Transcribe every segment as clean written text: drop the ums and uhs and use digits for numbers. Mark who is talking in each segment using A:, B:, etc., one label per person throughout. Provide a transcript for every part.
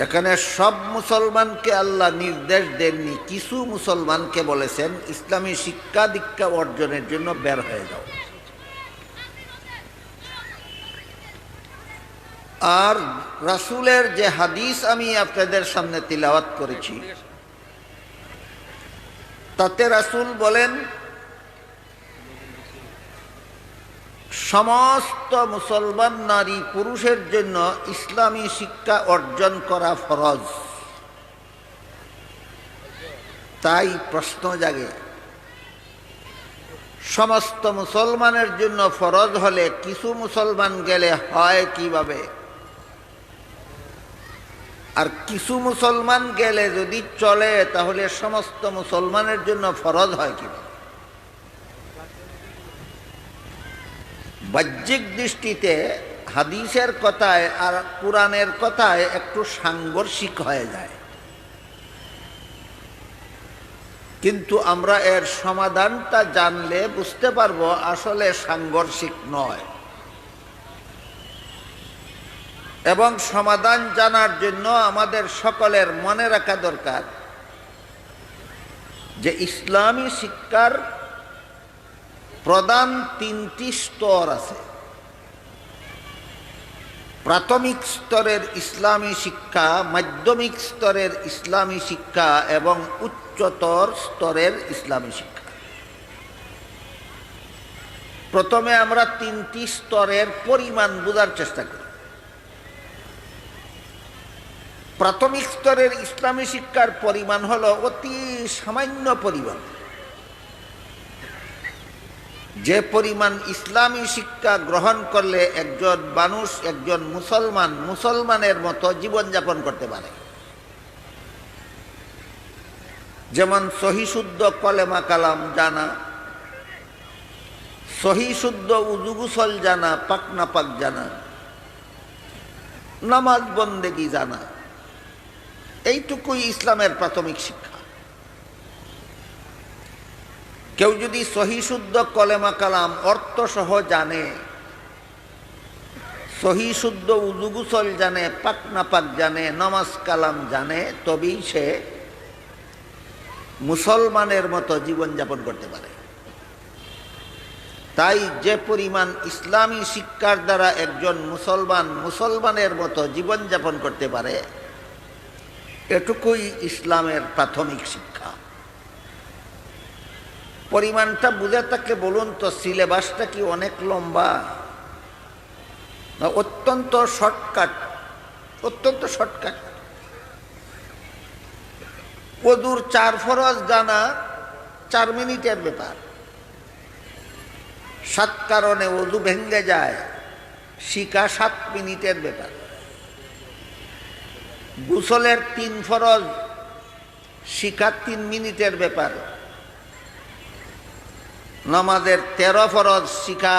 A: এখানে সব মুসলমানকে আল্লাহ নির্দেশ দেননি, কিছু মুসলমানকে বলেছেন ইসলামী শিক্ষা দীক্ষা অর্জনের জন্য বের হয়ে যাও। আর রাসূলের যে হাদিস আমি আপনাদের সামনে তিলাওয়াত করেছি, তাতে রাসূল বলেন সমস্ত মুসলমান নারী পুরুষের জন্য ইসলামী শিক্ষা অর্জন করা ফরজ। তাই প্রশ্ন জাগে, সমস্ত মুসলমানের জন্য ফরজ হলে কিছু মুসলমান গেলে হয় কিভাবে? আর কিছু মুসলমান গেলে যদি চলে তাহলে সমস্ত মুসলমানের জন্য ফরজ হয় কিভাবে? বাহ্যিক দৃষ্টিতে হাদিসের কথায় আর কোরআনের কথায় একটু সাংঘর্ষিক হয়ে যায়, কিন্তু আমরা এর সমাধানটা জানলে বুঝতে পারবো আসলে সাংঘর্ষিক নয়। এবং সমাধান জানার জন্য আমাদের সকলের মনে রাখা দরকার যে ইসলামী শিক্ষার প্রধান তিনটি স্তর আছে। প্রাথমিক স্তরের ইসলামী শিক্ষা, মাধ্যমিক স্তরের ইসলামী শিক্ষা এবং উচ্চতর স্তরের ইসলামী শিক্ষা। প্রথমে আমরা তিনটি স্তরের পরিমাণ বোঝার চেষ্টা করি। প্রাথমিক স্তরের ইসলামী শিক্ষার পরিমাণ হলো অতি সামান্য পরিমাণ। যে পরিমাণ ইসলামী শিক্ষা গ্রহণ করলে একজন মানুষ, একজন মুসলমানের মতো জীবনযাপন করতে পারে। যেমন সহি শুদ্ধ কলেমা কালাম জানা, সহি শুদ্ধ উযু গোসল জানা, পাক নাপাক জানা, নামাজ বন্দেগী জানা, এইটুকুই ইসলামের প্রাথমিক শিক্ষা। কেউ যদি সহি শুদ্ধ কলেমা কালাম অর্থসহ জানে, সহি শুদ্ধ উযু গোসল জানে, পাক নাপাক জানে, নামাজ কালাম জানে, তবেই সে মুসলমানের মতো জীবনযাপন করতে পারে। তাই যে পরিমাণ ইসলামী শিক্ষার দ্বারা একজন মুসলমানের মতো জীবনযাপন করতে পারে, এটুকুই ইসলামের প্রাথমিক শিক্ষা। পরিমাণটা বুঝে থাকলে বলুন তো, সিলেবাসটা কি অনেক লম্বা না অত্যন্ত শর্টকাট? অত্যন্ত শর্টকাট। ওযুর 4 ফরজ জানা 4 মিনিটের ব্যাপার। 7 কারণে ওযু ভেঙে যায়, শিখা 7 মিনিটের ব্যাপার। গোসলের 3 ফরজ শিখা 3 মিনিটের ব্যাপার। নামাজের 13 ফরজ শিখা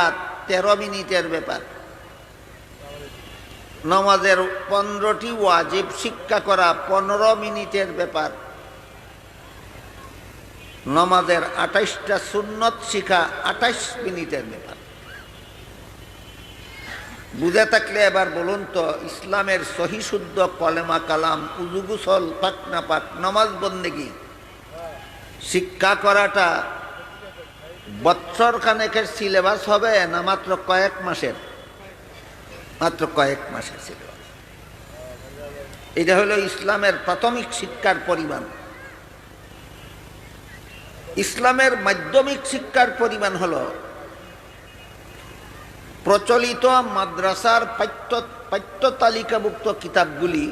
A: 13 মিনিটের ব্যাপার। নামাজের 15টি ওয়াজিব শিক্ষা করা 15 মিনিটের ব্যাপার। নামাজের 28টা সুন্নত শিখা 28 মিনিটের ব্যাপার। বুঝে থাকলে এবার বলুন তো, ইসলামের সহি শুদ্ধ কলেমা কালাম, উযু গোসল, পাক নাপাক, নামাজ বন্দেগী শিক্ষা করাটা বৎসর খানেকের সিলেবাস হবে না মাত্র কয়েক মাসের? মাত্র কয়েক মাসের সিলেবাস। এটা হলো ইসলামের প্রাথমিক শিক্ষার পরিমাণ। ইসলামের মাধ্যমিক শিক্ষার পরিমাণ হলো প্রচলিত মাদ্রাসার পাঠ্য তালিকাভুক্ত কিতাবগুলি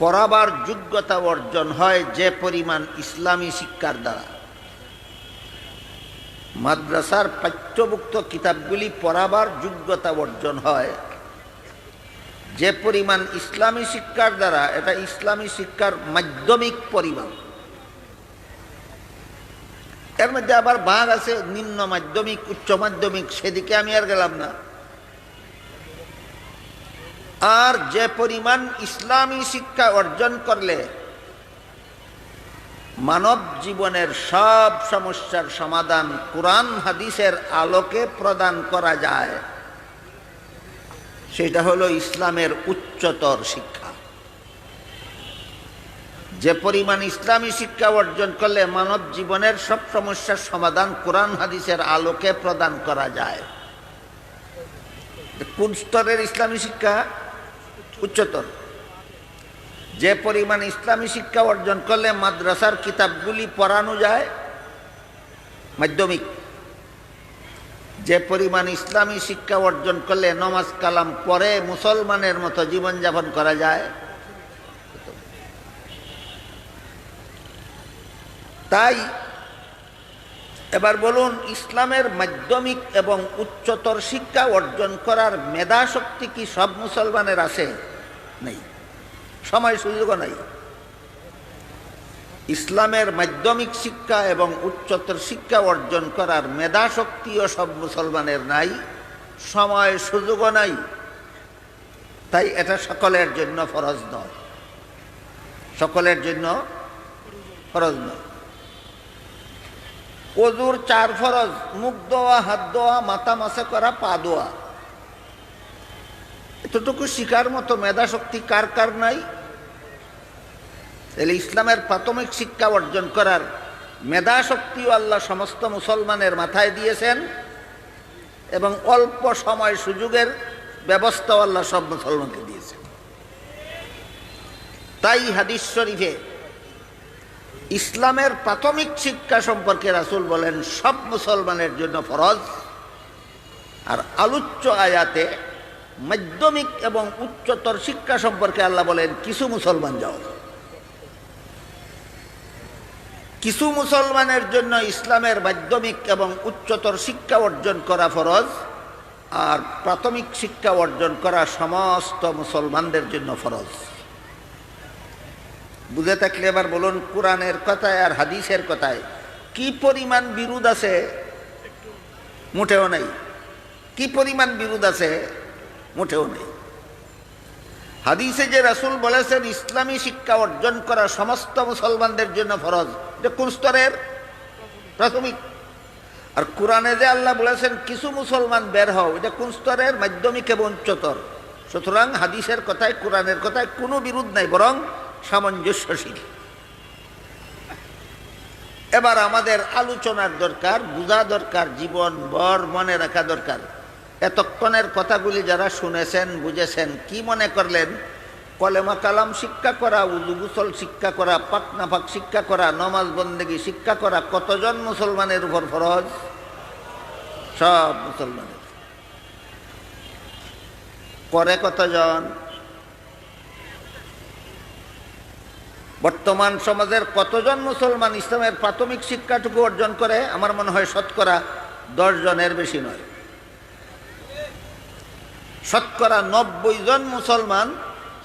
A: পড়াবার যোগ্যতা অর্জন হয় যে পরিমাণ ইসলামী শিক্ষার দ্বারা। মাদ্রাসার পাঠ্যভুক্ত কিতাবগুলি পড়াবার যোগ্যতা অর্জন হয় যে পরিমাণ ইসলামী শিক্ষার দ্বারা। এটা ইসলামী শিক্ষার মাধ্যমিক পরিমাণ। এর মধ্যে আবার ভাগ আছে নিম্ন মাধ্যমিক, উচ্চ মাধ্যমিক, সেদিকে আমি আর গেলাম না। আর যে পরিমাণ ইসলামী শিক্ষা অর্জন করলে মানব জীবনের সব সমস্যার সমাধান কোরআন হাদিসের আলোকে প্রদান করা যায়, সেটা হলো ইসলামের উচ্চতর শিক্ষা। যে পরিমাণ ইসলামী শিক্ষা অর্জন করলে মানব জীবনের সব সমস্যার সমাধান কোরআন হাদিসের আলোকে প্রদান করা যায়। কোন স্তরের ইসলামী শিক্ষা? উচ্চতর। যে পরিমাণ ইসলামী শিক্ষা অর্জন করলে মাদ্রাসার কিতাবগুলি পড়ানো যায়, মাধ্যমিক। যে পরিমাণ ইসলামী শিক্ষা অর্জন করলে নমাজ কালাম পড়ে মুসলমানের মতো জীবনযাপন করা যায়। তাই এবার বলুন, ইসলামের মাধ্যমিক এবং উচ্চতর শিক্ষা অর্জন করার মেধা শক্তি কি সব মুসলমানের আছে? নেই, সময় সুযোগও নাই। ইসলামের মাধ্যমিক শিক্ষা এবং উচ্চতর শিক্ষা অর্জন করার মেধা শক্তিও সব মুসলমানের নাই, সময় সুযোগও নাই। তাই এটা সকলের জন্য ফরজ নয়, সকলের জন্য ফরজ নয়। ওযুর 4 ফরজ: মুখ ধোয়া, হাত ধোয়া, মাথা মাসে করা, পা ধোয়া। এতটুকু শিকার মতো মেধা শক্তি কার কার নাই? তাহলে ইসলামের প্রাথমিক শিক্ষা অর্জন করার মেধা শক্তিও আল্লাহ সমস্ত মুসলমানের মাথায় দিয়েছেন এবং অল্প সময় সুযোগের ব্যবস্থাও আল্লাহ সব মুসলমানকে দিয়েছেন। তাই হাদিস শরীফে ইসলামের প্রাথমিক শিক্ষা সম্পর্কে রাসূল বলেন সব মুসলমানের জন্য ফরজ, আর আলোচ্য আয়াতে মাধ্যমিক এবং উচ্চতর শিক্ষা সম্পর্কে আল্লাহ বলেন কিছু মুসলমান যাও। কিছু মুসলমানের জন্য ইসলামের মাধ্যমিক এবং উচ্চতর শিক্ষা অর্জন করা ফরজ, আর প্রাথমিক শিক্ষা অর্জন করা সমস্ত মুসলমানদের জন্য ফরজ। বুঝে থাকলে এবার বলুন, কোরআনের কথায় আর হাদিসের কথায় কি পরিমাণ বিরোধ আছে? মোটেও নেই। কি পরিমাণ বিরোধ আছে? মোটেও নেই। হাদিসে যে রাসূল বলেছেন ইসলামী শিক্ষা অর্জন করা সমস্ত মুসলমানদের জন্য ফরজ, এটা কোন স্তরের? প্রাথমিক। আর কোরআনে যে আল্লাহ বলেছেন কিছু মুসলমান বের হও, এটা কোন স্তরের? মাধ্যমিক এবং উচ্চতর। সুতরাং হাদিসের কথায় কোরআনের কথায় কোনো বিরোধ নাই, বরং সামঞ্জস্যশীল। এবার আমাদের আলোচনার দরকার, বোঝা দরকার, জীবন ভর মনে রাখা দরকার। এতক্ষণের কথাগুলি যারা শুনেছেন, বুঝেছেন, কি মনে করলেন? কলেমা কালাম শিক্ষা করা, উযু গোসল শিক্ষা করা, পাক নাপাক শিক্ষা করা, নমাজ বন্দেগী শিক্ষা করা কতজন মুসলমানের উপর ফরজ? সব মুসলমানের। করে কতজন? বর্তমান সমাজের কতজন মুসলমান ইসলামের প্রাথমিক শিক্ষাটুকু অর্জন করে? আমার মনে হয় শতকরা 10 জনের বেশি নয়। শতকরা 90 জন মুসলমান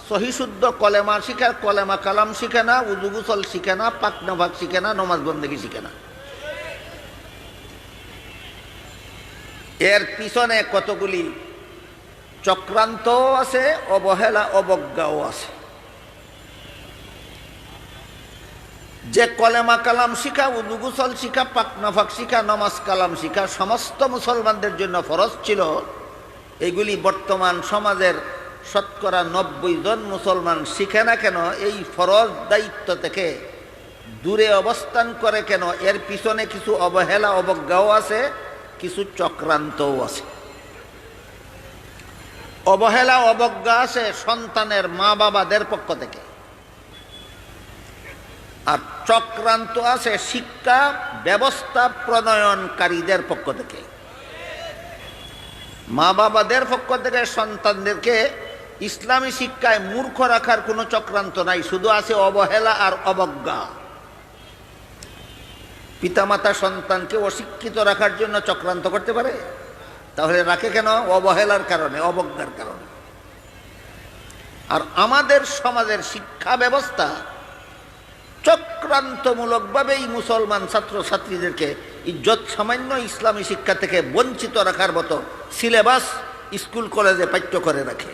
A: সহিশুদ্ধ কলেমা শিখে, কলেমা কালাম শিখে না, উযু গোসল শিখে না, পাক নাপাক শিখে না, নমাজ বন্দেগী শিখে না। এর পিছনে কতগুলি চক্রান্তও আছে, অবহেলা অবজ্ঞাও আছে। যে কলেমা কালাম শিখা, উযু গোসল শিখা, পাক নাপাক শিখা, নমাজ কালাম শিখা সমস্ত মুসলমানদের জন্য ফরজ ছিল, এগুলি বর্তমান সমাজের শতকরা 90 জন মুসলমান শিখে না কেন? এই ফরজ দায়িত্ব থেকে দূরে অবস্থান করে কেন? এর পিছনে কিছু অবহেলা অবজ্ঞাও আছে, কিছু চক্রান্তও আছে। অবহেলা অবজ্ঞা আছে সন্তানের মা বাবাদের পক্ষ থেকে, আর চক্রান্ত আছে শিক্ষা ব্যবস্থা প্রণয়নকারীদের পক্ষ থেকে। মা বাবাদের পক্ষ থেকে সন্তানদেরকে ইসলামী শিক্ষায় মূর্খ রাখার কোনো চক্রান্ত নাই, শুধু আছে অবহেলা আর অবজ্ঞা। পিতামাতা সন্তানকে অশিক্ষিত রাখার জন্য চক্রান্ত করতে পারে? তাহলে রাখে কেন? অবহেলার কারণে, অবজ্ঞার কারণে। আর আমাদের সমাজের শিক্ষা ব্যবস্থা চক্রান্তমূলকভাবেই মুসলমান ছাত্রছাত্রীদেরকে ইজ্জত সামান্য ইসলামী শিক্ষা থেকে বঞ্চিত রাখার মতো সিলেবাস স্কুল কলেজে পাঠ্য করে রাখে।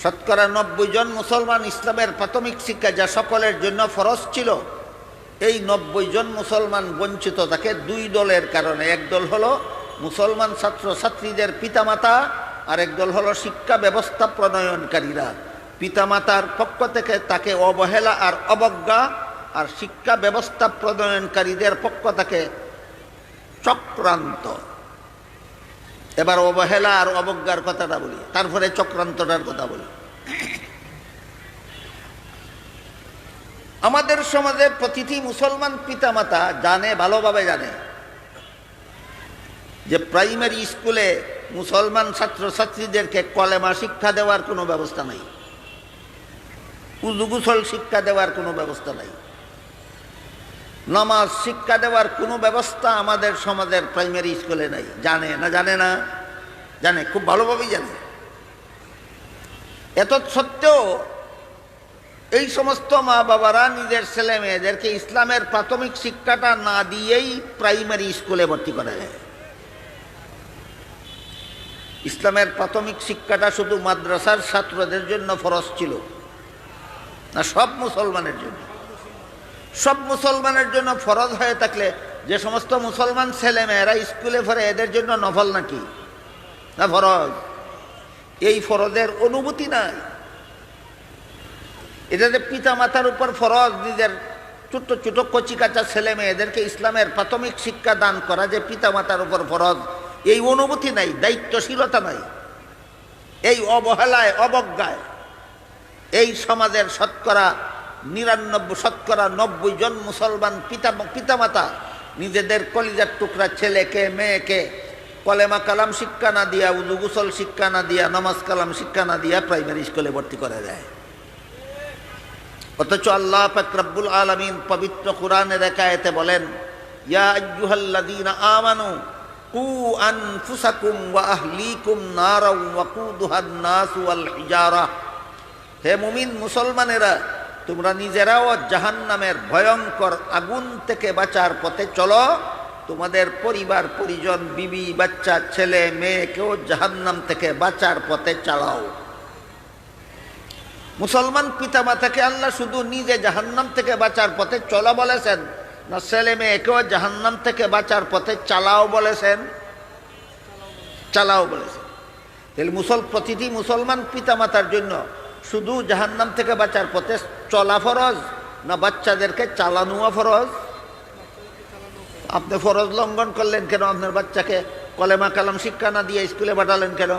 A: শতকরা 90 জন মুসলমান ইসলামের প্রাথমিক শিক্ষা যা সকলের জন্য ফরজ ছিল, এই 90 জন মুসলমান বঞ্চিত থাকে 2 দলের কারণে। এক দল হলো মুসলমান ছাত্রছাত্রীদের পিতামাতা, আর এক দল হলো শিক্ষা ব্যবস্থা প্রণয়নকারীরা। পিতামাতার পক্ষ থেকে তাকে অবহেলা আর অবজ্ঞা, আর শিক্ষা ব্যবস্থা প্রণয়নকারীদের পক্ষ থেকে চক্রান্ত। এবার অবহেলা আর অবজ্ঞার কথাটা বলি, তারপরে চক্রান্তটার কথা বলি। আমাদের সমাজে প্রতিটি মুসলমান পিতামাতা জানে, ভালোভাবে জানে যে প্রাইমারি স্কুলে মুসলমান ছাত্রছাত্রীদেরকে কলেমা শিক্ষা দেওয়ার কোনো ব্যবস্থা নাই, উযু গোসল শিক্ষা দেওয়ার কোনো ব্যবস্থা নাই, নামাজ শিক্ষা দেওয়ার কোনো ব্যবস্থা আমাদের সমাজের প্রাইমারি স্কুলে নাই। জানে না? জানে না? জানে, খুব ভালোভাবেই জানে। এত সত্ত্বেও এই সমস্ত মা বাবারা নিজের ছেলে মেয়েদেরকে ইসলামের প্রাথমিক শিক্ষাটা না দিয়েই প্রাইমারি স্কুলে ভর্তি করে দেয়। ইসলামের প্রাথমিক শিক্ষাটা শুধু মাদ্রাসার ছাত্রদের জন্য ফরজ ছিল না সব মুসলমানের জন্য? সব মুসলমানের জন্য ফরজ হয়ে থাকলে যে সমস্ত মুসলমান ছেলে মেয়েরা স্কুলে পড়ে এদের জন্য নফল নাকি? না ফরজ? এই ফরজের অনুভূতি নাই। এটা যে পিতা মাতার উপর ফরজ নিজের ছোট্ট ছোট কচি কাঁচা ছেলে মেয়েদেরকে ইসলামের প্রাথমিক শিক্ষা দান করা যে পিতা মাতার উপর ফরজ, এই অনুভূতি নাই, দায়িত্বশীলতা নাই। এই অবহেলায় অবজ্ঞায় এই সমাজের শতকরা 90 জন মুসলমান পিতামাতা নিজেদের কলিজার টুকরা ছেলেকে মেয়েকে কলেমা কালাম শিক্ষা না দিয়া, উযু গোসল শিক্ষা না দিয়া, নামাজ কালাম শিক্ষা না দিয়া প্রাইমারি স্কুলে ভর্তি করে দেয়। অথচ আল্লাহ পাক রব্বুল আলামিন পবিত্র কোরআনের এক আয়াতে বলেন, ইয়া আইয়ুহাল্লাযীনা আমানু কু আনফুসাকুম ওয়া আহলিকুম নারাও ওয়াকুদুহান নাস ওয়াল হিজারা। হে মুমিন মুসলমানেরা, তোমরা নিজেরাও জাহান্নামের ভয়ঙ্কর আগুন থেকে বাঁচার পথে চলো, তোমাদের পরিবার পরিজন বিবি বাচ্চা ছেলে মেয়েকেও জাহান্নাম থেকে বাঁচার পথে চালাও। মুসলমান পিতামাতাকে আল্লাহ শুধু নিজে জাহান্নাম থেকে বাঁচার পথে চলা বলেছেন, না ছেলে মেয়েকেও জাহান্নাম থেকে বাঁচার পথে চালাও বলেছেন? চালাও বলেছেন। তাহলে প্রতিটি মুসলমান পিতামাতার জন্য শুধু জাহান্নাম থেকে বাঁচার পথে চলা ফরজ, না বাচ্চাদেরকে চালানোয়া ফরজ? আপনি ফরজ লঙ্ঘন করলেন কেন? আপনার বাচ্চাকে কলেমা কালাম শিক্ষা না দিয়ে স্কুলে পাঠালেন কেন?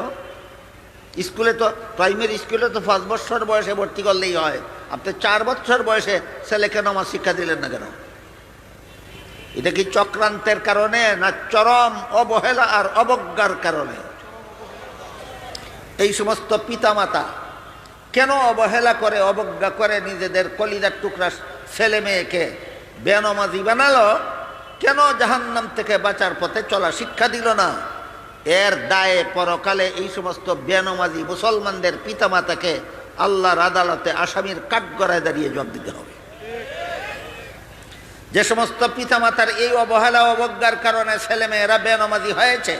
A: স্কুলে তো প্রাইমারি স্কুলে তো 5 বছর বয়সে ভর্তি করলেই হয়, আপনি 4 বছর বয়সে ছেলেকে নামাজ শিক্ষা দিলেন না কেন? এটা কি চক্রান্তের কারণে, না চরম অবহেলা আর অবজ্ঞার কারণে? এই সমস্ত পিতামাতা কেন অবহেলা করে অবজ্ঞা করে নিজেদের কলিজার টুকরা ছেলে মেয়েকে বেনমাজি বানালো? কেন জাহান্নাম থেকে বাঁচার পথে চলা শিক্ষা দিল না? এর দায়ে পরকালে এই সমস্ত বেনমাজি মুসলমানদের পিতামাতাকে আল্লাহর আদালতে আসামির কাঠগড়ায় দাঁড়িয়ে জবাব দিতে হবে। যে সমস্ত পিতামাতার এই অবহেলা অবজ্ঞার কারণে ছেলেমেয়েরা বেনমাজি হয়েছে,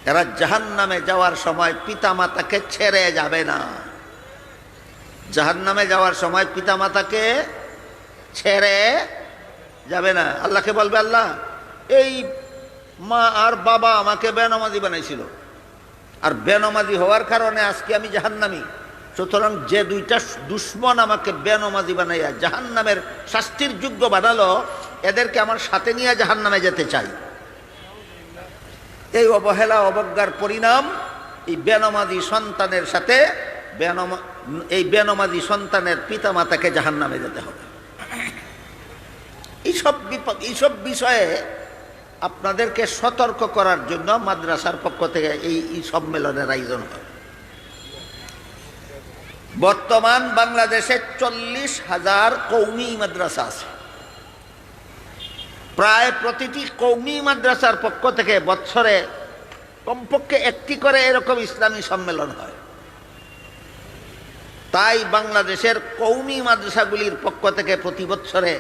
A: এরা জাহান্নামে যাওয়ার সময় পিতামাতাকে ছেড়ে যাবে না। জাহান্নামে যাওয়ার সময় পিতামাতাকে ছেড়ে যাবে না। আল্লাহকে বলবে, আল্লাহ এই মা আর বাবা আমাকে বেনমাজি বানাইছিল, আর বেনমাজি হওয়ার কারণে আজকে আমি জাহান্নামী। সুতরাং যে দুইটা দুশ্মন আমাকে বেনমাজি বানাইয়া জাহান্নামের শাস্তির যোগ্য বানালো, এদেরকে আমার সাথে নিয়ে জাহান্নামে যেতে চাই। এই অবহেলা অবজ্ঞার পরিণাম এই বেনমাজি সন্তানের সাথে এই বেনমাজি সন্তানের পিতামাতাকে জাহান্নামে যেতে হবে। এইসব বিষয়ে আপনাদেরকে সতর্ক করার জন্য মাদ্রাসার পক্ষ থেকে এই সম্মেলনের আয়োজন হয়। বর্তমান বাংলাদেশে 40,000 কওমি মাদ্রাসা আছে। প্রায় প্রতিটি কওমি মাদ্রাসার পক্ষ থেকে বছরে কমপক্ষে একটি করে এরকম ইসলামী সম্মেলন হয়। তাই বাংলাদেশের কওমি মাদ্রাসাগুলির পক্ষ থেকে প্রতি বছরে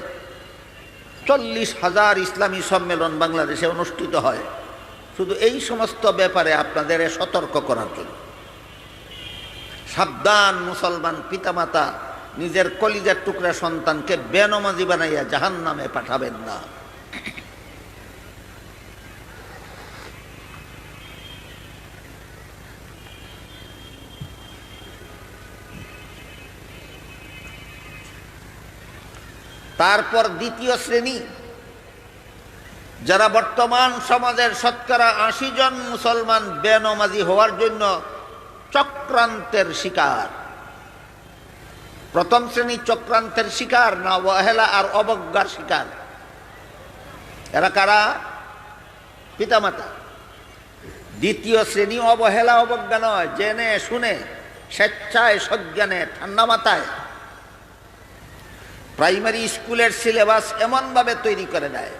A: 40,000 ইসলামী সম্মেলন বাংলাদেশে অনুষ্ঠিত হয়, শুধু এই সমস্ত ব্যাপারে আপনাদের সতর্ক করার জন্য। সাবধান মুসলমান পিতামাতা, নিজের কলিজার টুকরা সন্তানকে বেনমাজি বানাইয়া জাহান্নামে পাঠাবেন না। তারপর দ্বিতীয় শ্রেণী, যারা বর্তমান সমাজের শতকরা ৮০ জন মুসলমান বেনমাজি হওয়ার জন্য চক্রান্তের শিকার। প্রথম শ্রেণী চক্রান্তের শিকার না অবহেলা আর অবজ্ঞার শিকার? এরা কারা? পিতামাতা। দ্বিতীয় শ্রেণী অবহেলা অবজ্ঞা নয়, জেনে শুনে স্বেচ্ছায় সজ্ঞানে ঠান্ডা মাথায় প্রাইমারি স্কুলের সিলেবাস এমনভাবে তৈরি করে দেয়,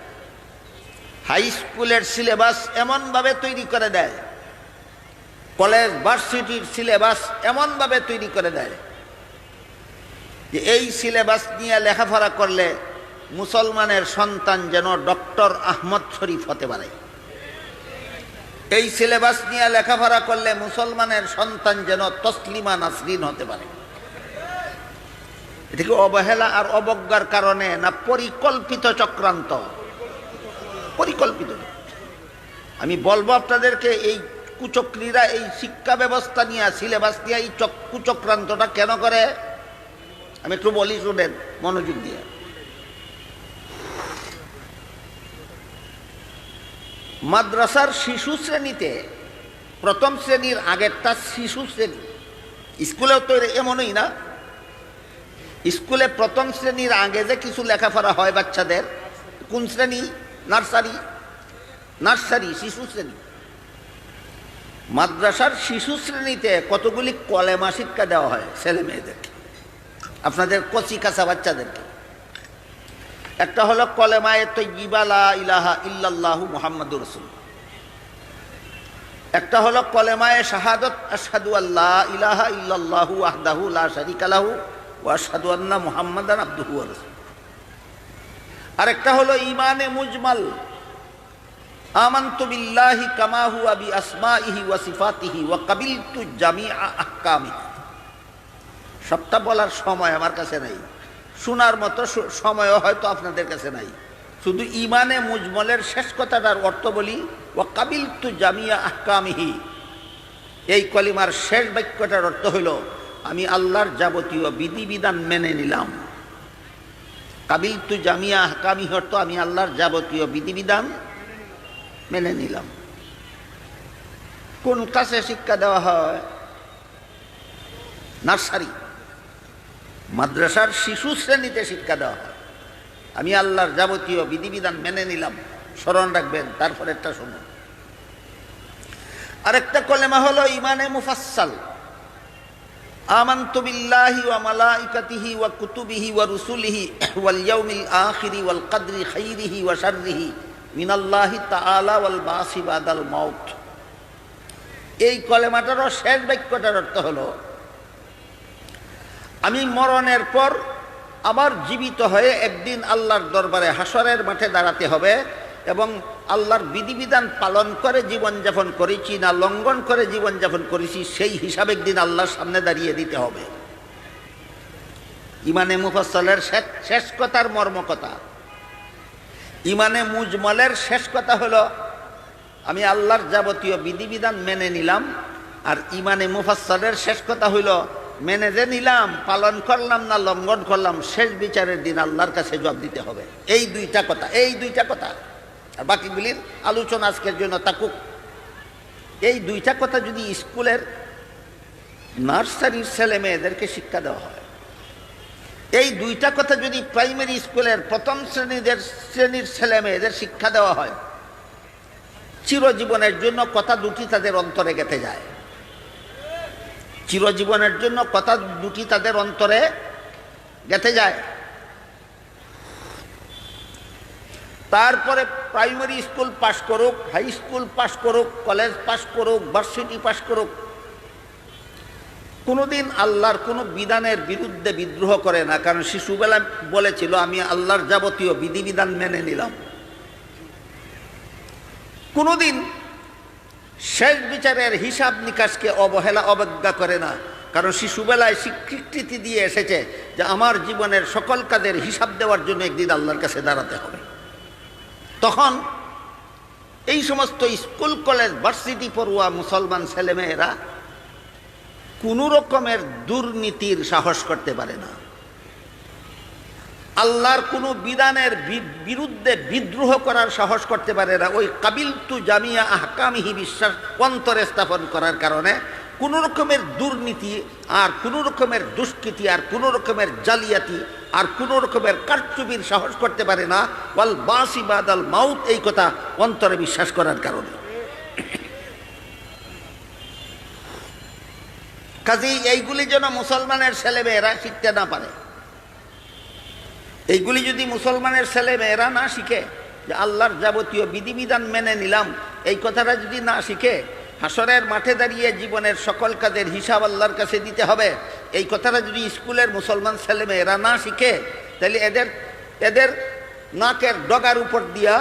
A: হাই স্কুলের সিলেবাস এমনভাবে তৈরি করে দেয়, কলেজ ভার্সিটির সিলেবাস এমনভাবে তৈরি করে দেয় যে এই সিলেবাস নিয়ে লেখাপড়া করলে মুসলমানের সন্তান যেন ডক্টর আহমদ শরীফ হতে পারে। এই সিলেবাস নিয়ে লেখাপড়া করলে মুসলমানের সন্তান যেন তসলিমা নাসরিন হতে পারে। এটা কি অবহেলা আর অবজ্ঞার কারণে না পরিকল্পিত চক্রান্ত? পরিকল্পিত। আমি বলবো আপনাদেরকে, এই কুচক্রীরা এই শিক্ষা ব্যবস্থা নিয়ে, সিলেবাস নিয়ে এই কুচক্রান্তটা কেন করে আমি একটু বলি, শুনেন মনোযোগ দিয়ে। মাদ্রাসার শিশু শ্রেণীতে, প্রথম শ্রেণীর আগেরটা শিশু শ্রেণী, স্কুলেও তো এমনই না? স্কুলে প্রথম শ্রেণীর আগে যে কিছু লেখাপড়া হয় বাচ্চাদের, কোন শ্রেণী? নার্সারি। নার্সারি, শিশু শ্রেণী। মাদ্রাসার শিশু শ্রেণীতে কতগুলি কলেমা শিক্ষা দেওয়া হয় ছেলে মেয়েদেরকে, আপনাদের কচি কাঁচা বাচ্চাদেরকে। একটা হলো কলেমায়ে তাইয়্যিবা লা ইলাহা ইল্লাল্লাহু মুহাম্মাদুর রাসূলুল্লাহ। একটা হলো কলেমায়ে শাহাদাত আশহাদু আল্লা ইলাহা ইল্লাল্লাহু ওয়াহদাহু লা শারীকা লাহু ওয়া আশহাদু আন্না মুহাম্মাদান আবদুহু ওয়া রাসূলুহু। আরেকটা হলো ঈমানে মুজমাল, আমানতু বিল্লাহি কামা হুয়া বিআসমাইহি ওয়া সিফাতিহি ওয়া কাবিলতু জামিআ আহকামিহি। সবটা বলার সময় আমার কাছে নাই, শোনার মতো সময়ও হয়তো আপনাদের কাছে নাই। শুধু ঈমানে মুজমলের শেষ কথাটার অর্থ বলি, ওয়া কাবিলতু জামিআ আহকামিহি। এই কলিমার শেষ বাক্যটার অর্থ হইল আমি আল্লাহর যাবতীয় বিধিবিধান মেনে নিলাম। কাবিলতু জামিআ আহকামিহি অর্থ আমি আল্লাহর যাবতীয় বিধিবিধান মেনে নিলাম। কোন ক্লাসে শিক্ষা দেওয়া হয়? নার্সারি। মাদ্রাসার শিশু শ্রেণীতে শিক্ষা দেওয়া হয় আমি আল্লাহর যাবতীয় বিধিবিধান মেনে নিলাম। স্মরণ রাখবেন, তারপরেরটা শুনুন। আরেকটা কলেমা হলো ঈমানে মুফাসসাল, আমানতু বিল্লাহি ওয়া মালাইকাতিহি ওয়া কুতুবিহি ওয়া রুসুলিহি ওয়াল ইয়াউমিল আখিরি ওয়াল কদরি খাইরিহি ওয়া শাররিহি মিনাল্লাহি তাআলা ওয়াল বাসি বাদাল মাউত। এই কলেমাটারও শেষ বাক্যটার অর্থ হলো আমি মরণের পর আবার জীবিত হয়ে একদিন আল্লাহর দরবারে হাসরের মাঠে দাঁড়াতে হবে এবং আল্লাহর বিধিবিধান পালন করে জীবনযাপন করেছি না লঙ্ঘন করে জীবনযাপন করেছি সেই হিসাব একদিন আল্লাহর সামনে দাঁড়িয়ে দিতে হবে। ঈমানে মুফাসসালের শেষ কথার মর্ম কথা। ঈমানে মুজমলের শেষ কথা হলো আমি আল্লাহর যাবতীয় বিধিবিধান মেনে নিলাম, আর ঈমানে মুফাসসালের শেষ কথা হইল মেনে যে নিলাম, পালন করলাম না লঙ্ঘন করলাম, শেষ বিচারের দিন আল্লাহর কাছে জবাব দিতে হবে। এই দুইটা কথা, এই দুইটা কথা। আর বাকিগুলির আলোচনা আজকের জন্য থাকুক। এই দুইটা কথা যদি স্কুলের নার্সারির ছেলে মেয়েদেরকে শিক্ষা দেওয়া হয়, এই দুইটা কথা যদি প্রাইমারি স্কুলের প্রথম শ্রেণীর ছেলে মেয়েদের শিক্ষা দেওয়া হয়, চিরজীবনের জন্য কথা দুটি তাদের অন্তরে গেঁথে যায়। চিরজীবনের জন্য কথা দুটি তাদের অন্তরে গেঁথে যায়। তারপরে প্রাইমারি স্কুল পাশ করুক, হাই স্কুল পাশ করুক, কলেজ পাশ করুক, ভার্সিটি পাশ করুক, কোনোদিন আল্লাহর কোনো বিধানের বিরুদ্ধে বিদ্রোহ করে না, কারণ শিশুবেলা বলেছিল আমি আল্লাহর যাবতীয় বিধিবিধান মেনে নিলাম। কোনোদিন শেষ বিচারের হিসাব নিকাশকে অবহেলা অবজ্ঞা করে না, কারণ শিশুবেলায় স্বীকৃতি দিয়ে এসেছে যে আমার জীবনের সকল কাজের হিসাব দেওয়ার জন্য একদিন আল্লাহর কাছে দাঁড়াতে হবে। তখন এই সমস্ত স্কুল কলেজ ভার্সিটি পড়ুয়া মুসলমান ছেলেমেয়েরা কোনো রকমের দুর্নীতির সাহস করতে পারে না। আল্লাহর কোনো বিধানের বিরুদ্ধে বিদ্রোহ করার সাহস করতে পারে না। ওই কাবিলতু জামিয়া আহকামিহি বিশ্বাস অন্তরে স্থাপন করার কারণে কোনো রকমের দুর্নীতি আর কোনো রকমের দুষ্কৃতি আর কোনো রকমের জালিয়াতি আর কোনো রকমের কারচুপির সাহস করতে পারে না। ওয়াল বাসি বাদাল মাউত, এই কথা অন্তরে বিশ্বাস করার কারণে। কাজেই এইগুলি যেন মুসলমানের ছেলেমেয়েরা শিখতে না পারে। এইগুলি যদি মুসলমানের ছেলেমেয়েরা না শিখে যে আল্লাহর যাবতীয় বিধিবিধান মেনে নিলাম, এই কথাটা যদি না শিখে, হাসরের মাঠে দাঁড়িয়ে জীবনের সকল কাজের হিসাব আল্লাহর কাছে দিতে হবে, এই কথাটা যদি স্কুলের মুসলমান ছেলেমেয়েরা না শিখে, তাহলে এদের নাকের ডগার উপর দিয়া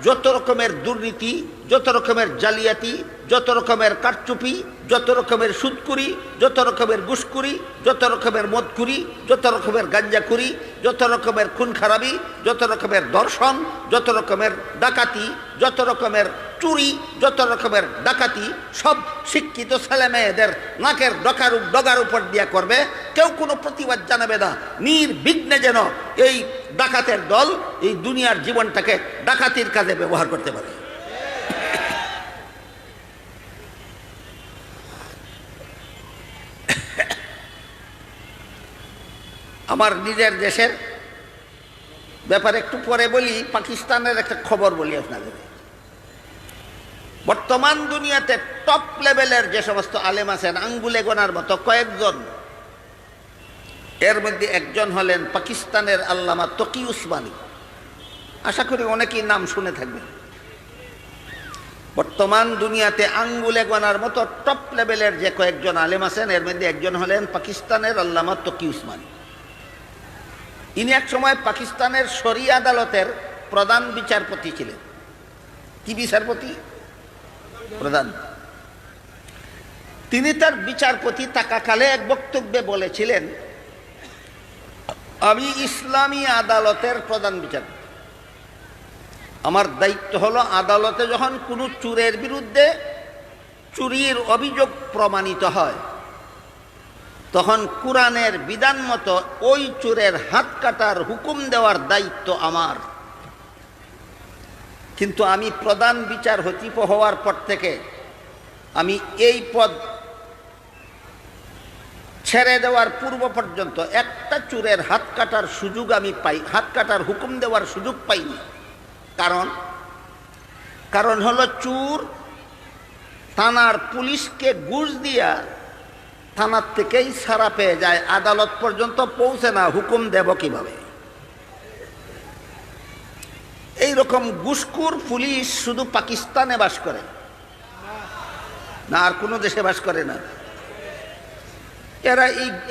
A: যত রকমের দুর্নীতি, যত রকমের জালিয়াতি, যত রকমের কারচুপি, যত রকমের সুদকুরি, যত রকমের ঘুষখুরি, যত রকমের মদখুরি, যত রকমের গাঞ্জাখুরি, যত রকমের খুন খারাপি, যত রকমের দর্শন, যত রকমের ডাকাতি, যত রকমের চুরি, যত রকমের ডাকাতি, সব শিক্ষিত ছেলে মেয়েদের নাকের ডগার উপর দিয়া করবে। কেউ কোনো প্রতিবাদ জানাবে না, নির্বিঘ্নে যেন এই ডাকাতের দল এই দুনিয়ার জীবনটাকে ডাকাতির কাজে ব্যবহার করতে পারে। আমার নিজের দেশের ব্যাপারে একটু পরে বলি, পাকিস্তানের একটা খবর বলি আপনাদের। বর্তমান দুনিয়াতে টপ লেভেলের যে সমস্ত আলেম আছেন, আঙ্গুলে গোনার মতো কয়েকজন, এর মধ্যে একজন হলেন পাকিস্তানের আল্লামা তকি উসমানী। আশা করি অনেকেই নাম শুনে থাকবেন। বর্তমান দুনিয়াতে আঙ্গুলে গোনার মতো টপ লেভেলের যে কয়েকজন আলেম আছেন, এর মধ্যে একজন হলেন পাকিস্তানের আল্লামা তকি উসমানী। ইনি এক সময় পাকিস্তানের শরিয়া আদালতের প্রধান বিচারপতি ছিলেন। কি বিচারপতি? প্রধান। তিনি তার বিচারপতি থাকাকালে এক বক্তব্যে বলেছিলেন, আমি ইসলামী আদালতের প্রধান বিচারপতি, আমার দায়িত্ব হলো আদালতে যখন কোনো চোরের বিরুদ্ধে চুরির অভিযোগ প্রমাণিত হয়, তখন কোরআনের বিধান মতো ওই চোরের হাত কাটার হুকুম দেওয়ার দায়িত্ব আমার। কিন্তু আমি প্রধান বিচারপতি হওয়ার পর থেকে আমি এই পদ ছেড়ে দেওয়ার পূর্ব পর্যন্ত একটা চোরের হাত কাটার সুযোগ আমি হাত কাটার হুকুম দেওয়ার সুযোগ পাইনি। কারণ হলো চোর থানার পুলিশকে ঘুষ দিয়া থানার থেকেই ছাড়া পেয়ে যায়, আদালত পর্যন্ত পৌঁছে না, হুকুম দেব কিভাবে? এইরকম ঘুষখোর পুলিশ শুধু পাকিস্তানে বাস করে না, আর কোনো দেশে বাস করে না। এরা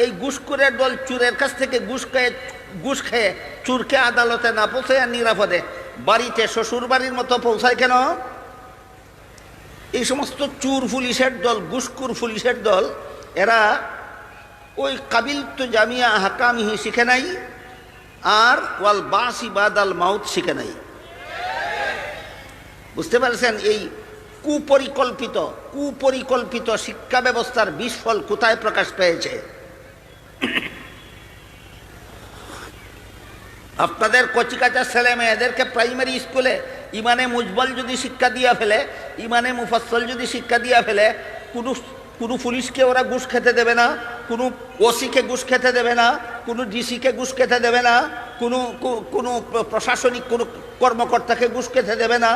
A: এই ঘুষখোরের দল চোরের কাছ থেকে ঘুষ খেয়ে চোরকে আদালতে না পৌঁছায় নিরাপদে বাড়িতে শ্বশুর বাড়ির মতো পৌঁছায় কেন? এই সমস্ত চোর পুলিশের দল, ঘুষখোর পুলিশের দল, এরা ওই কাবিলতু জামিয়া আহকামিহি শিখে নাই, আর ওয়াল বাসি বাদাল মাউত শিখে নাই। বুঝতে পারছেন? এই কুপরিকল্পিত শিক্ষা ব্যবস্থার বিস্ফল কোথায় প্রকাশ পেয়েছে? আপনাদের কচিকাচা ছেলে মেয়েদেরকে প্রাইমারি স্কুলে ইমানে মুজবল যদি শিক্ষা দিয়া ফেলে, ইমানে মুফাসসল যদি শিক্ষা দিয়া ফেলে, কোনো পুলিশকে ওরা ঘুষ খেতে দেবে না, কোনো ওসিকে ঘুষ খেতে দেবে না, কোনো ডিসিকে ঘুষ খেতে দেবে না, কোনো প্রশাসনিক কোনো কর্মকর্তাকে ঘুষ খেতে দেবে না,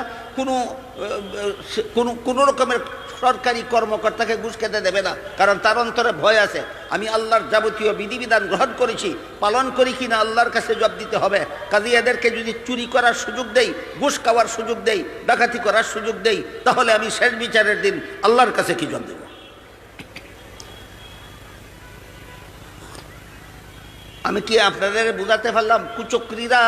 A: কোনো রকমের সরকারি কর্মকর্তাকে ঘুষ খেতে দেবে না। কারণ তার অন্তরে ভয় আছে, আমি আল্লাহর যাবতীয় বিধিবিধান গ্রহণ করেছি, পালন করি কিনা আল্লাহর কাছে জবাব দিতে হবে। কাজে এদেরকে যদি চুরি করার সুযোগ দেই, ঘুষ খাওয়ার সুযোগ দেই, ডাকাতি করার সুযোগ দেই, তাহলে আমি শেষ বিচারের দিন আল্লাহর কাছে কি জবাব দেব? আমি কি আপনাদের বুঝাতে পারলাম? কুচক্রীরা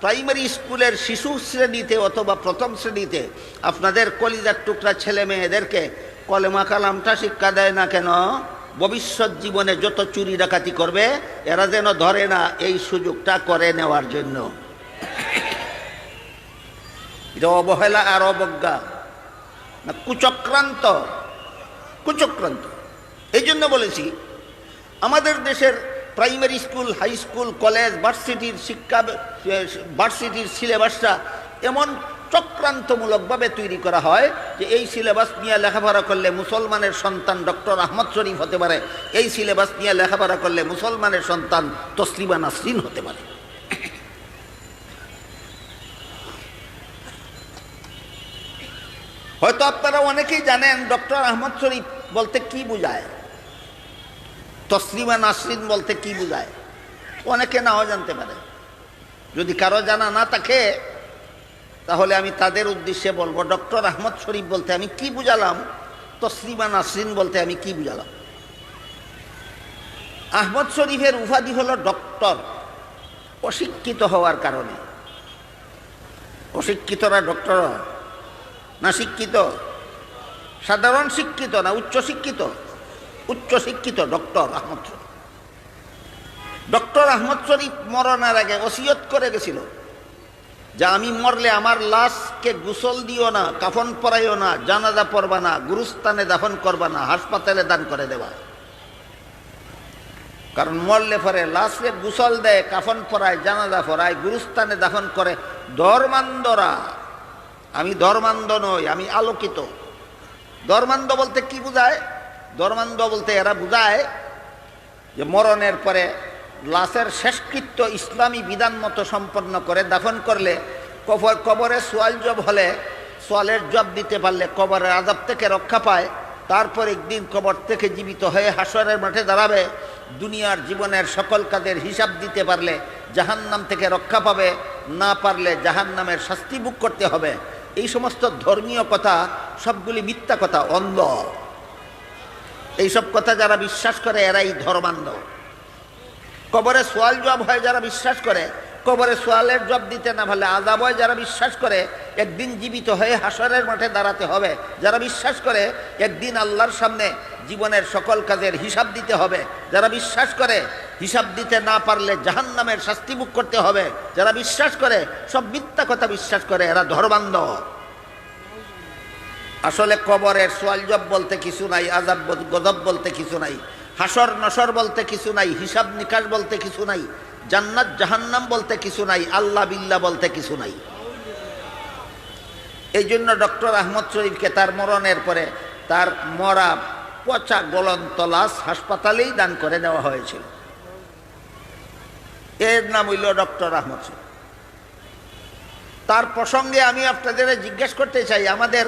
A: প্রাইমারি স্কুলের শিশু শ্রেণীতে অথবা প্রথম শ্রেণীতে আপনাদের কলিজার টুকরা ছেলে মেয়েদেরকে কলেমা কালামটা শিক্ষা দেয় না কেন? ভবিষ্যৎ জীবনে যত চুরি ডাকাতি করবে এরা যেন ধরে না, এই সুযোগটা করে নেওয়ার জন্য। এটা অবহেলা আর অবজ্ঞা না, কুচক্রান্ত। এই জন্য বলেছি, আমাদের দেশের primary school, high school, college, ভার্সিটির শিক্ষা, ভার্সিটির সিলেবাসটা এমন চক্রান্তমূলকভাবে তৈরি করা হয় যে এই সিলেবাস নিয়ে লেখাপড়া করলে মুসলমানের সন্তান ডক্টর আহমদ শরীফ হতে পারে, এই সিলেবাস নিয়ে লেখাপড়া করলে মুসলমানের সন্তান তসলিমা নাসরিন হতে পারে। হয়তো আপনারা অনেকেই জানেন ডক্টর আহমদ শরীফ বলতে কি বোঝায়, তসলিমা নাসরিন বলতে কি বোঝায়, অনেকে নাও জানতে পারে। যদি কারো জানা না থাকে তাহলে আমি তাদের উদ্দেশ্যে বলবো, ডক্টর আহমদ শরীফ বলতে আমি কি বুঝালাম, তসলিমা নাসরিন বলতে আমি কি বুঝালাম। আহমদ শরীফের উপাধি হলো ডক্টর, অশিক্ষিত হওয়ার কারণে। অশিক্ষিতরা ডক্টর না শিক্ষিত? সাধারণ শিক্ষিত না উচ্চশিক্ষিত? উচ্চশিক্ষিত ডক্টর আহমদ শরীফ। ডক্টর আহমদ শরীফ মরণের আগে ওসিয়ত করে গেছিল যে আমি মরলে আমার লাশকে গোসল দিও না, কাফন পরাইও না, জানাজা পড়বা না, গুরুস্থানে দাফন করবা না, হাসপাতালে দান করে দেবা। কারণ মরলে পরে লাশকে গোসল দেয়, কাফন পরায়, জানাজা পড়ায়, গুরুস্থানে দাফন করে ধর্মান্ধরা। আমি ধর্মান্ধ নই, আমি আলোকিত। ধর্মান্ধ বলতে কি বোঝায়? ধর্মান্ধ বলতে এরা বোঝায় যে মরণের পরে লাশের শেষকৃত্য ইসলামী বিধান মতো সম্পন্ন করে দাফন করলে কবরে সোয়াল জব হলে সোয়ালের জব দিতে পারলে কবরের আযাব থেকে রক্ষা পায়। তারপর একদিন কবর থেকে জীবিত হয়ে হাসরের মাঠে দাঁড়াবে, দুনিয়ার জীবনের সকল কাজের হিসাব দিতে পারলে জাহান্নাম থেকে রক্ষা পাবে, না পারলে জাহান্নামের শাস্তি ভোগ করতে হবে। এই সমস্ত ধর্মীয় কথা সবগুলি মিথ্যা কথা, অন্ধ। এইসব কথা যারা বিশ্বাস করে এরাই ধর্মান্ধ। কবরে সোয়াল জব হয় যারা বিশ্বাস করে, কবরে সোয়ালের জব দিতে না পারলে আযাব হয় যারা বিশ্বাস করে, একদিন জীবিত হয়ে হাসরের মাঠে দাঁড়াতে হবে যারা বিশ্বাস করে, একদিন আল্লাহর সামনে জীবনের সকল কাজের হিসাব দিতে হবে যারা বিশ্বাস করে, হিসাব দিতে না পারলে জাহান্নামের শাস্তি ভোগ করতে হবে যারা বিশ্বাস করে, সব মিথ্যা কথা বিশ্বাস করে, এরা ধর্মান্ধ। আসলে কবরের সোয়াল জব বলতে কিছু নাই, আযাব গজব বলতে কিছু নাই, হাসর নসর বলতে কিছু নাই, হিসাব নিকাশ বলতে কিছু নাই, জান্নাত জাহান্নাম বলতে কিছু নাই, আল্লাহ বিল্লাহ বলতে কিছু নাই। এই জন্য ডক্টর আহমদ শরীফকে তার মরণের পরে তার মরা পচা গলন্ত লাশ হাসপাতালেই দান করে দেওয়া হয়েছিল। এর নাম হইল ডক্টর আহমদ শরীফ। তার প্রসঙ্গে আমি আপনাদের জিজ্ঞেস করতে চাই, আমাদের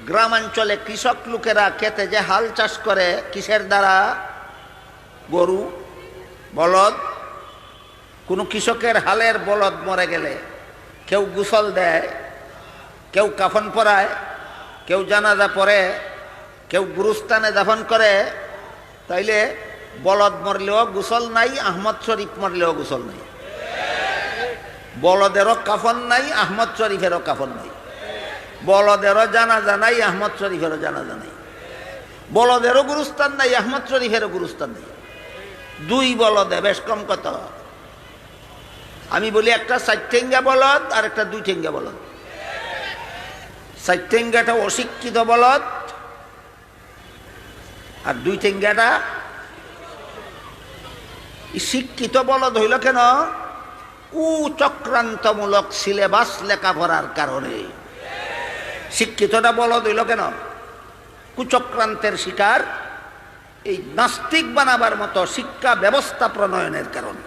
A: গ্রামাঞ্চলে কৃষক লোকেরা খেতে যে হাল চাষ করে কিসের দ্বারা? গরু, বলদ। কোনো কৃষকের হালের বলদ মরে গেলে কেউ গোসল দেয়, কেউ কাফন পরায়, কেউ জানাজা পড়ে, কেউ গুরুস্থানে দাফন করে। তাইলে বলদ মরলেও গোসল নাই, আহমদ শরীফ মরলেও গোসল নাই। বলদেরও কাফন নাই, আহমদ শরীফেরও কাফন নাই। বলদেরও জানাজা নাই, আহমদ শরীফেরও জানাজা নাই। বলদেরও গুরুস্থান নাই, আহমদ শরীফেরও গুরুস্থান নাই। দুই বলদে বেশ কম কত? আমি বলি একটা 4 ঠেঙ্গা বলদ আর একটা 2 ঠেঙ্গা বলদ। 4 ঠেঙ্গাটা অশিক্ষিত বলদ আর 2 ঠেঙ্গাটা শিক্ষিত বলদ। হইল কেন? চক্রান্তমূলক সিলেবাস লেখাপড়ার কারণে। শিক্ষিতটা বলদ হইল কেন? কুচক্রান্তের শিকার, এই নাস্তিক বানাবার মতো শিক্ষা ব্যবস্থা প্রণয়নের কারণে।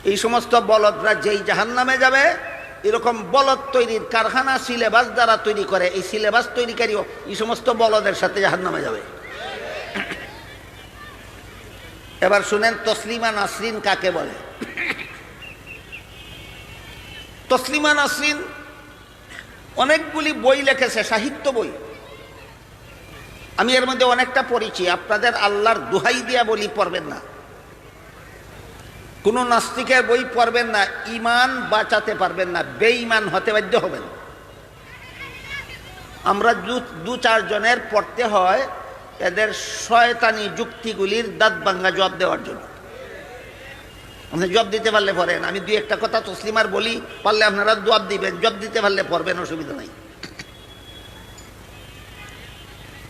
A: এই সমস্ত বলদরা যেই জাহান্নামে যাবে, এরকম বলদ তৈরির কারখানা সিলেবাস দ্বারা তৈরি করে, এই সিলেবাস তৈরিকারীও এই সমস্ত বলদের সাথে জাহান্নামে যাবে। এবার শুনেন তসলিমা নাসরিন কাকে বলে। তসলিমা নাসরিন অনেকগুলি বই লিখেছে, সাহিত্য বই। আমি এর মধ্যে অনেকটা পড়েছি। আপনাদের আল্লাহর দোহাই দিয়া বলি, পড়বেন না। কোনো নাস্তিকের বই পড়বেন না, ইমান বাঁচাতে পারবেন না, বেঈমান হতে বাধ্য হবেন। আমরা 2-4 জনের পড়তে হয় এদের শয়তানি যুক্তিগুলির দাঁত ভাঙ্গা জবাব দেওয়ার জন্য। আপনি জবাব দিতে পারলে পড়েন, আমি 2-1টা কথা তসলিমার বলি, পারলে আপনারা জবাব দিবেন, জবাব দিতে পারলে পড়বেন, অসুবিধা নাই।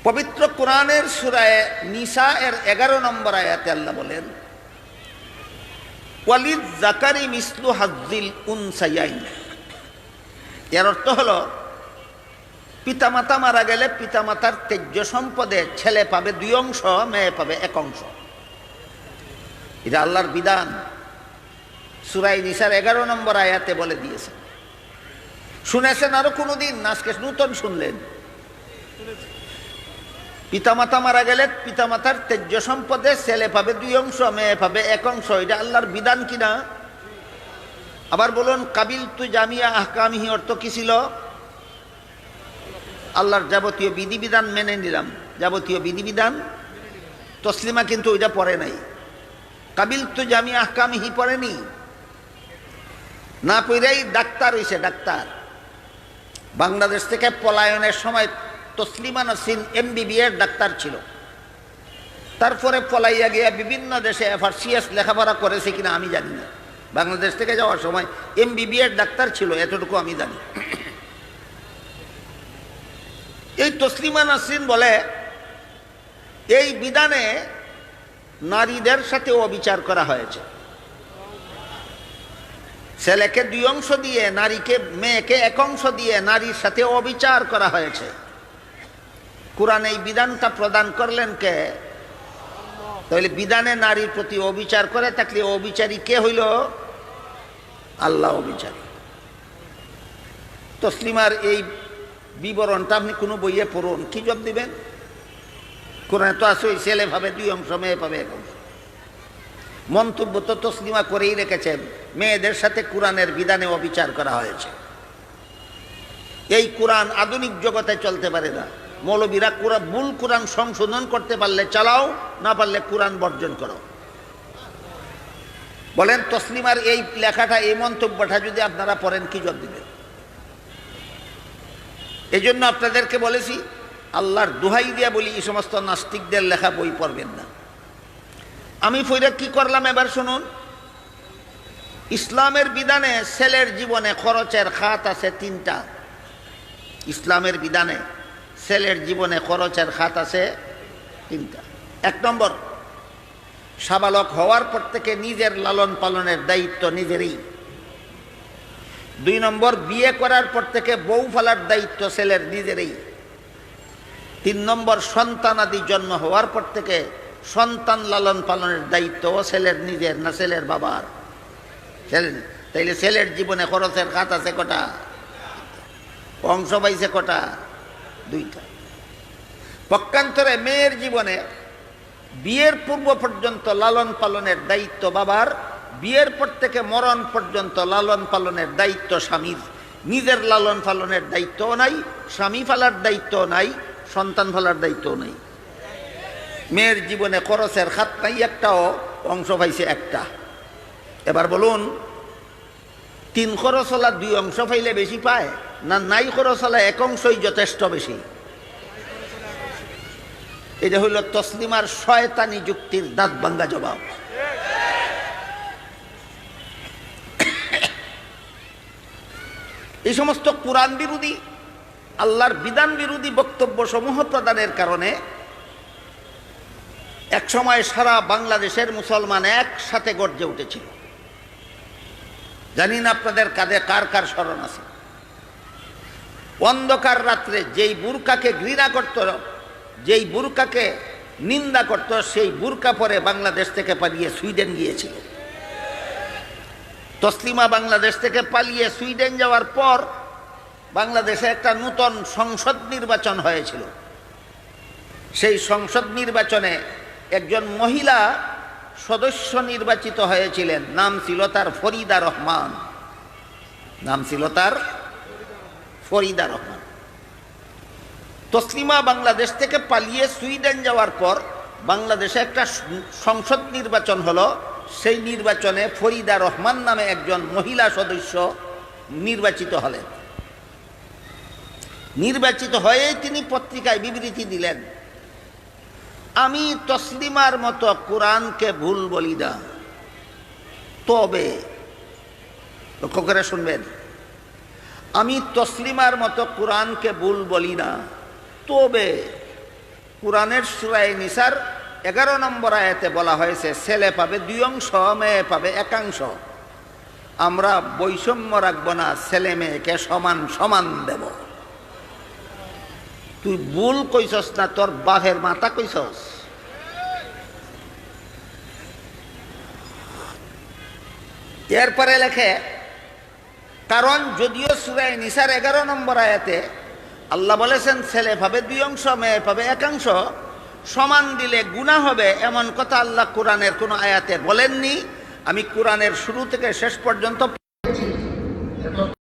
A: পবিত্র কোরআনের সূরা নিসা এর 11 নম্বর আয়াতে আল্লাহ বলেন, ওয়ালিদ জাকারি মিসলু হাজ্জিল উনসায়াইন। এর অর্থ হলো পিতামাতা মারা গেলে পিতামাতার তেজ্য সম্পদে ছেলে পাবে 2 অংশ, মেয়ে পাবে 1 অংশ। এটা আল্লাহর বিধান। সূরা নিসার 11 নম্বর আয়াতে বলে দিয়েছে। শুনেছেন আরো কোনোদিন? আজকে নতুন শুনলেন। পিতামাতা মারা গেলে পিতামাতার তেজ্য সম্পদে ছেলে পাবে 2 অংশ, মেয়ে পাবে 1 অংশ। এটা আল্লাহর বিধান কিনা? আবার বলুন, কাবিল তু জামিয়া আহকামিহি অর্থ কি ছিল? আল্লাহর যাবতীয় বিধিবিধান মেনে নিলাম, যাবতীয় বিধিবিধান। তসলিমা কিন্তু ওইটা পড়ে নাই। কাবিল তু জামিয়া আহকামিহি পড়েনি, না পড়েই ডাক্তার হইছে। ডাক্তার বাংলাদেশ থেকে পলায়নের সময় তসলিমা নাসরিন MBBS ডাক্তার ছিল। তারপরে পলাইয়া গিয়া বিভিন্ন দেশে FRCS লেখাপড়া করেছে কিনা আমি জানি না। বাংলাদেশ থেকে যাওয়ার সময় MBBS ডাক্তার ছিল, এতটুকু আমি জানি। এই তসলিমা নাসরিন বলে, এই বিধানে নারীদের সাথে অবিচার করা হয়েছে। ছেলেকে 2 অংশ দিয়ে, মেয়েকে 1 অংশ দিয়ে নারীর সাথে অবিচার করা হয়েছে। কুরআন এই বিধানটা প্রদান করলেন কে? তাহলে বিধানে নারীর প্রতি অবিচার করে থাকলে অবিচারী কে হইল? আল্লাহ অবিচারী। তসলিমার এই বিবরণটা আপনি কোনো বইয়ে পড়ুন, কি জবাব দিবেন? কোরআনে তো আছে ছেলে পাবে 2 অংশ, মেয়ে পাবে 1 অংশ। মন্তব্য তো তসলিমা করেই রেখেছেন, মেয়েদের সাথে কোরআনের বিধানে অবিচার করা হয়েছে। এই কোরআন আধুনিক জগতে চলতে পারে না। মৌলবীরা ভুল কোরআন সংশোধন করতে পারলে চালাও, না পারলে কোরআন বর্জন করো। বলেন, তসলিমার এই লেখাটা, এই মন্তব্যটা যদি আপনারা পড়েন, কি জবাব দিবেন? এই জন্য আপনাদেরকে বলেছি, আল্লাহর দোহাই দিয়া বলি, এই সমস্ত নাস্তিকদের লেখা বই পড়বেন না। আমি ফইরা কি করলাম এবার শুনুন। ইসলামের বিধানে ছেলের জীবনে খরচের খাত আছে 3টা। ইসলামের বিধানে ছেলের জীবনে খরচের খাত আছে 3টা। 1 নম্বর, সাবালক হওয়ার পর থেকে নিজের লালন পালনের দায়িত্ব নিজেরই। 2 নম্বর, বিয়ে করার পর থেকে বউ ফেলার দায়িত্ব ছেলের নিজেরই। 3 নম্বর, সন্তানাদি জন্ম হওয়ার পর থেকে সন্তান লালন পালনের দায়িত্ব ছেলের নিজের, না ছেলের বাবার। তাইলে ছেলের জীবনে খরচের খাত আছে কটা? অংশ পাইছে কটা? 2টা। পক্ষান্তরে মেয়ের জীবনে বিয়ের পূর্ব পর্যন্ত লালন পালনের দায়িত্ব বাবার, বিয়ের পর থেকে মরণ পর্যন্ত লালন পালনের দায়িত্ব স্বামীর। নিজের লালন পালনের দায়িত্বও নাই, স্বামী ফেলার দায়িত্বও নাই, সন্তান ফেলার দায়িত্বও নাই। মেয়ের জীবনে খরচের খাত নাই একটাও, অংশ পাইছে 1টা। এবার বলুন, 3 খরচওয়ালা 2 অংশ পাইলে বেশি পায়, না নাই খরচওয়ালা 1 অংশই যথেষ্ট বেশি? এটা হইল তসলিমার শয়তানি যুক্তির দাঁত ভাঙ্গা জবাব। এই সমস্ত কোরআন বিরোধী, আল্লাহর বিধান বিরোধী বক্তব্য সমূহ প্রদানের কারণে এক সময় সারা বাংলাদেশের মুসলমান একসাথে গর্জে উঠেছিল। জানি না আপনাদের কাঁধে কার কার স্মরণ আছে। অন্ধকার রাত্রে যেই বুরকাকে ঘৃণা করত, যেই বুরকাকে নিন্দা করত, সেই বুরকা পরে বাংলাদেশ থেকে পালিয়ে সুইডেন গিয়েছিল। তসলিমা বাংলাদেশ থেকে পালিয়ে সুইডেন যাওয়ার পর বাংলাদেশে একটা নূতন সংসদ নির্বাচন হয়েছিল। সেই সংসদ নির্বাচনে একজন মহিলা সদস্য নির্বাচিত হয়েছিলেন, নাম ছিল তার ফরিদা রহমান। নাম ছিল তার ফরিদা রহমান। তসলিমা বাংলাদেশ থেকে পালিয়ে সুইডেন যাওয়ার পর বাংলাদেশে একটা সংসদ নির্বাচন হলো। সেই নির্বাচনে ফরিদা রহমান নামে একজন মহিলা সদস্য নির্বাচিত হলেন। নির্বাচিত হয়ে তিনি পত্রিকায় বিবৃতি দিলেন, আমি তসলিমার মতো কোরআনকে ভুল বলি না, তবে, লক্ষ্য করে শুনবেন, আমি তসলিমার মতো কোরআনকে ভুল বলি না, তবে কোরআনের সূরা নিসার 11 নম্বর আয়াতে বলা হয়েছে ছেলে পাবে 2 অংশ, মেয়ে পাবে 1 অংশ। আমরা বৈষম্য রাখবো না, ছেলে মেয়েকে সমান সমান দেব। তুই ভুল কইছস না, তোর বাপের মাথা কইছস। এরপরে লেখে, কারণ যদিও সূরা নিসার 11 নম্বর আয়াতে আল্লাহ বলেছেন ছেলে পাবে 2 অংশ, মেয়ে পাবে 1 অংশ, সমান দিলে গুনাহ হবে, এমন কথা আল্লাহ কোরআনের কোনো আয়াতে বলেননি। আমি কোরআনের শুরু থেকে শেষ পর্যন্ত